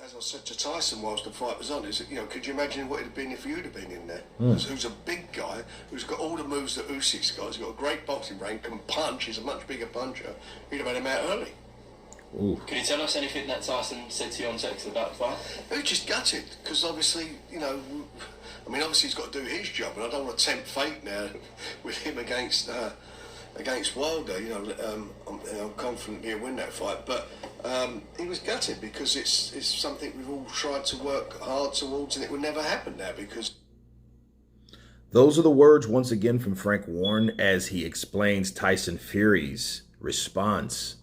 As I said to Tyson whilst the fight was on, could you imagine what it'd have been if you'd have been in there? Who's a big guy, who's got all the moves that Usyk's got, he's got a great boxing brain, can punch, he's a much bigger puncher, you'd have had him out early. Ooh. Can you tell us anything that Tyson said to you on text about the fight? He was just gutted, because obviously, obviously he's got to do his job, and I don't want to tempt fate now with him against Wilder. I'm confident he'll win that fight, but he was gutted because it's something we've all tried to work hard towards, and it would never happen now because. Those are the words once again from Frank Warren as he explains Tyson Fury's response,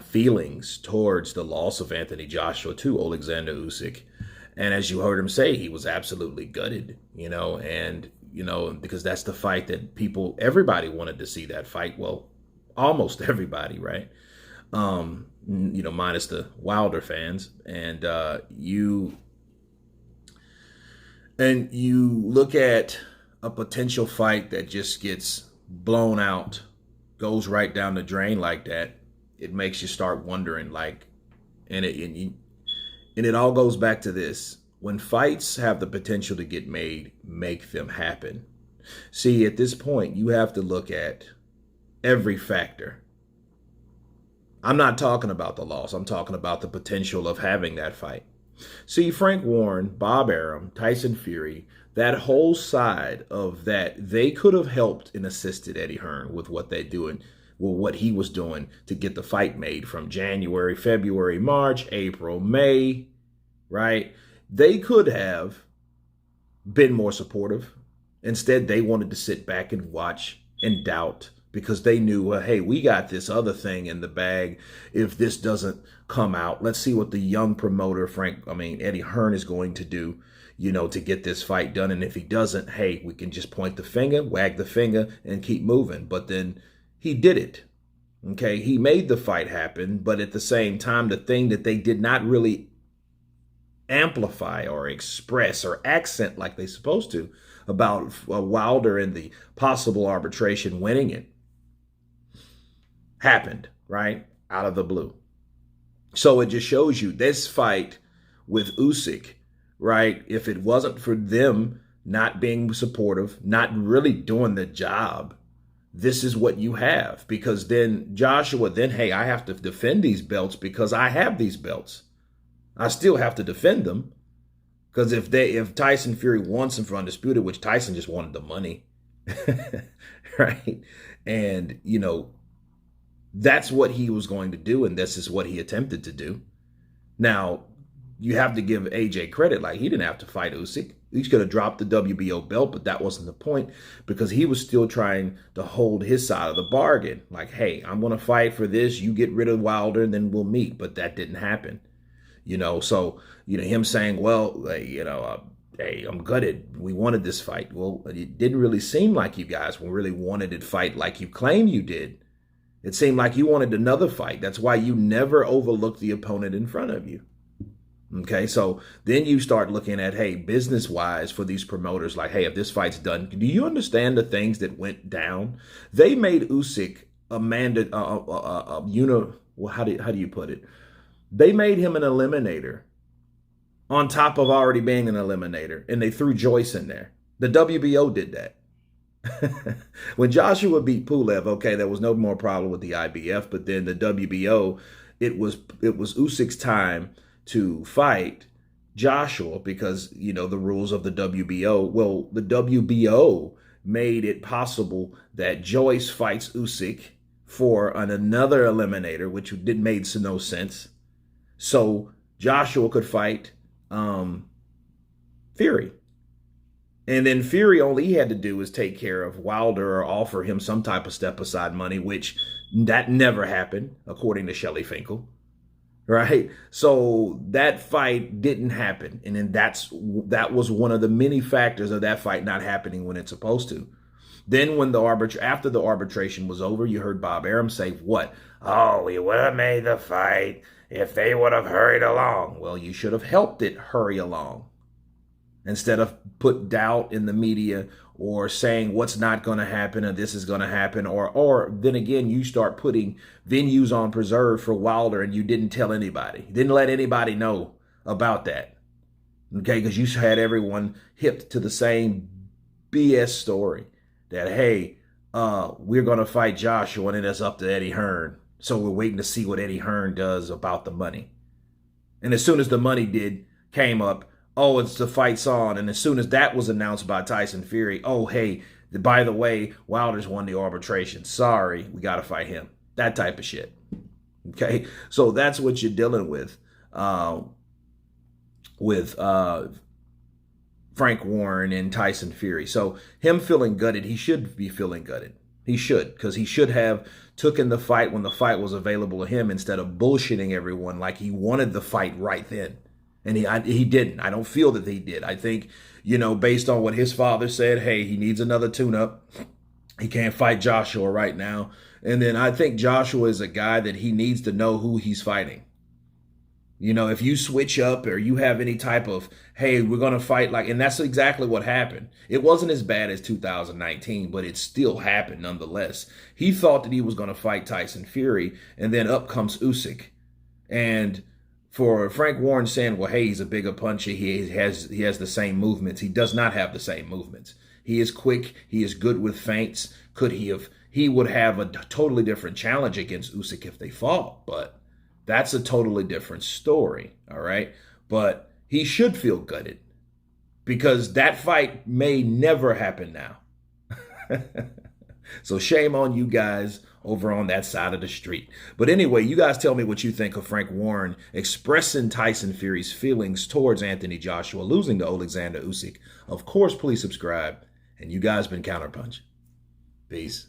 feelings towards the loss of Anthony Joshua to Alexander Usyk. And as you heard him say, he was absolutely gutted, because that's the fight that everybody wanted to see that fight. Well, almost everybody, right? Minus the Wilder fans. And you look at a potential fight that just gets blown out, goes right down the drain like that. It makes you start wondering, and it all goes back to this. When fights have the potential to get made, make them happen. See, at this point, you have to look at every factor. I'm not talking about the loss. I'm talking about the potential of having that fight. See, Frank Warren, Bob Arum, Tyson Fury, that whole side of that, they could have helped and assisted Eddie Hearn with what they're doing. Well, what he was doing to get the fight made from January, February, March, April, May, right? They could have been more supportive. Instead, they wanted to sit back and watch and doubt because they knew, well, hey, we got this other thing in the bag. If this doesn't come out, let's see what the young promoter, Eddie Hearn is going to do, to get this fight done. And if he doesn't, hey, we can just point the finger, wag the finger, and keep moving. But then he did it. Okay, he made the fight happen, but at the same time, the thing that they did not really amplify or express or accent like they're supposed to about Wilder and the possible arbitration winning it happened, right? Out of the blue. So it just shows you this fight with Usyk, right? If it wasn't for them not being supportive, not really doing the job, this is what you have. Because then Joshua, hey, I have to defend these belts because I have these belts. I still have to defend them. Because if Tyson Fury wants them for undisputed, which Tyson just wanted the money, right? And, that's what he was going to do. And this is what he attempted to do. Now, you have to give AJ credit. He didn't have to fight Usyk. He could have dropped the WBO belt, but that wasn't the point because he was still trying to hold his side of the bargain. Hey, I'm going to fight for this. You get rid of Wilder and then we'll meet. But that didn't happen. So him saying, well, hey, I'm gutted. We wanted this fight. Well, it didn't really seem like you guys really wanted it fight like you claimed you did. It seemed like you wanted another fight. That's why you never overlooked the opponent in front of you. Okay, so then you start looking at, hey, business-wise for these promoters, hey, if this fight's done, do you understand the things that went down? They made Usyk how do you put it? They made him an eliminator on top of already being an eliminator, and they threw Joyce in there. The WBO did that. When Joshua beat Pulev, okay, there was no more problem with the IBF, but then the WBO, it was Usyk's time to fight Joshua because, the rules of the WBO. Well, the WBO made it possible that Joyce fights Usyk for another eliminator, which made no sense. So Joshua could fight Fury. And then Fury, all he had to do was take care of Wilder or offer him some type of step-aside money, which that never happened, according to Shelley Finkel. Right? So that fight didn't happen. And then that was one of the many factors of that fight not happening when it's supposed to. Then when after the arbitration was over, you heard Bob Arum say, what? Oh, we would have made the fight if they would have hurried along. Well, you should have helped it hurry along instead of put doubt in the media or saying what's not going to happen and this is going to happen, or then again you start putting venues on preserve for Wilder and you didn't tell anybody, didn't let anybody know about that, okay, because you had everyone hipped to the same BS story that, hey, we're going to fight Joshua and then it's up to Eddie Hearn, so we're waiting to see what Eddie Hearn does about the money. And as soon as the money came up, oh, it's the fight's on. And as soon as that was announced by Tyson Fury, oh, hey, by the way, Wilder's won the arbitration. Sorry, we got to fight him. That type of shit. Okay, so that's what you're dealing with Frank Warren and Tyson Fury. So him feeling gutted, he should be feeling gutted. He should, because he should have taken the fight when the fight was available to him instead of bullshitting everyone like he wanted the fight right then. And he didn't. I don't feel that he did. I think, based on what his father said, hey, he needs another tune-up. He can't fight Joshua right now. And then I think Joshua is a guy that he needs to know who he's fighting. If you switch up or you have any type of, hey, we're going to fight and that's exactly what happened. It wasn't as bad as 2019, but it still happened nonetheless. He thought that he was going to fight Tyson Fury, and then up comes Usyk. And for Frank Warren saying, well, hey, he's a bigger puncher, he has the same movements. He does not have the same movements. He is quick. He is good with feints. He would have a totally different challenge against Usyk if they fought, but that's a totally different story, all right? But he should feel gutted because that fight may never happen now. So shame on you guys over on that side of the street. But anyway, you guys tell me what you think of Frank Warren expressing Tyson Fury's feelings towards Anthony Joshua losing to Alexander Usyk. Of course, please subscribe. And you guys been Counterpunch. Peace.